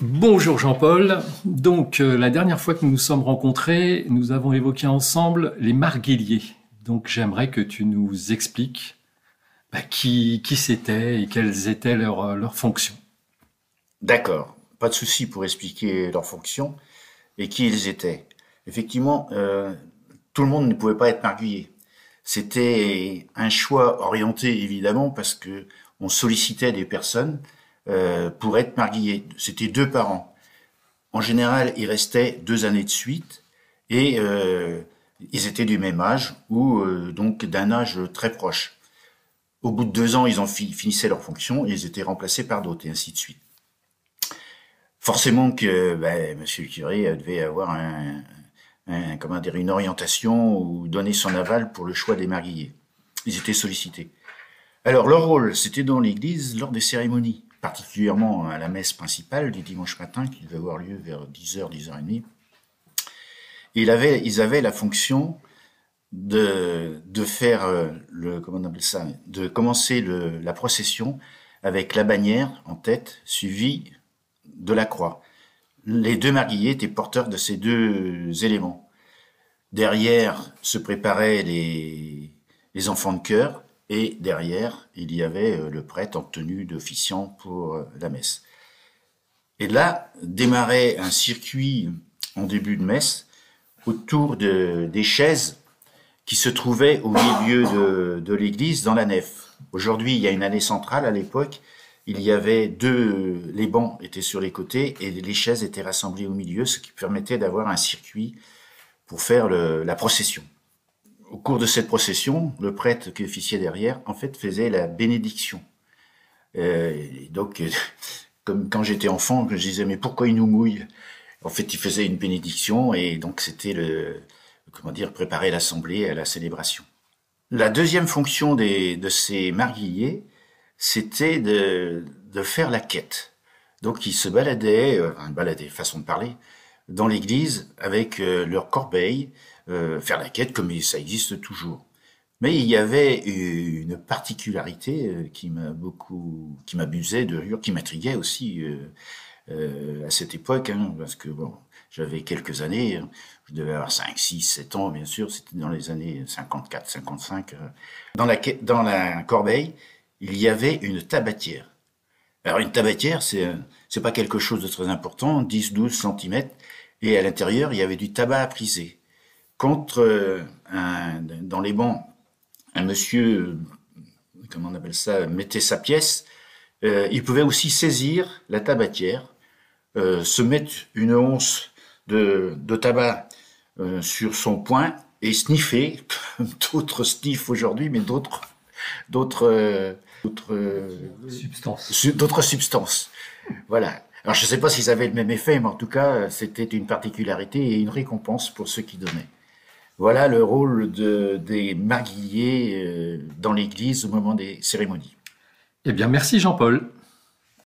Bonjour Jean-Paul. Donc la dernière fois que nous nous sommes rencontrés, nous avons évoqué ensemble les marguilliers. Donc j'aimerais que tu nous expliques qui c'était et quelles étaient leurs fonctions. D'accord, pas de souci pour expliquer leurs fonctions et qui ils étaient. Effectivement, tout le monde ne pouvait pas être marguillier. C'était un choix orienté évidemment parce que on sollicitait des personnes pour être marguillés. C'était 2 par an. En général, ils restaient 2 années de suite et ils étaient du même âge ou donc d'un âge très proche. Au bout de 2 ans, ils finissaient leur fonction et ils étaient remplacés par d'autres et ainsi de suite. Forcément que Monsieur le curé devait avoir comment dire, une orientation ou donner son aval pour le choix des marguilliers. Ils étaient sollicités. Alors leur rôle, c'était dans l'église lors des cérémonies, particulièrement à la messe principale du dimanche matin qui devait avoir lieu vers 10h, 10h30. Et ils avaient la fonction de faire comment on appelle ça, de commencer la procession avec la bannière en tête, suivie de la croix. Les 2 marguilliers étaient porteurs de ces 2 éléments. Derrière se préparaient les enfants de chœur et derrière il y avait le prêtre en tenue d'officiant pour la messe. Et là démarrait un circuit en début de messe autour des chaises qui se trouvaient au milieu de l'église dans la nef. Aujourd'hui, il y a une allée centrale. À l'époque, il y avait les bancs étaient sur les côtés et les chaises étaient rassemblées au milieu, ce qui permettait d'avoir un circuit pour faire la procession. Au cours de cette procession, le prêtre qui officiait derrière, en fait, faisait la bénédiction. Donc, comme quand j'étais enfant, je disais, mais pourquoi il nous mouille? En fait, il faisait une bénédiction et donc c'était préparer l'assemblée à la célébration. La deuxième fonction de ces marguilliers, c'était de faire la quête. Donc ils se baladaient, façon de parler, dans l'église avec leur corbeille, faire la quête comme ça existe toujours. Mais il y avait une particularité qui m'amusait de rire, qui m'intriguait aussi à cette époque, hein, parce que bon, j'avais quelques années, je devais avoir 5, 6, 7 ans, bien sûr, c'était dans les années 54, 55. Dans la corbeille, il y avait une tabatière. Alors une tabatière, c'est pas quelque chose de très important, 10, 12 centimètres, et à l'intérieur, il y avait du tabac à priser. Contre dans les bancs, un monsieur, comment on appelle ça, mettait sa pièce, il pouvait aussi saisir la tabatière, se mettre une once de tabac sur son poing et sniffer, comme d'autres sniffent aujourd'hui, mais d'autres Substance. d'autres substances. Voilà. Alors je ne sais pas s'ils avaient le même effet, mais en tout cas, c'était une particularité et une récompense pour ceux qui donnaient. Voilà le rôle des marguilliers dans l'église au moment des cérémonies. Eh bien merci Jean-Paul.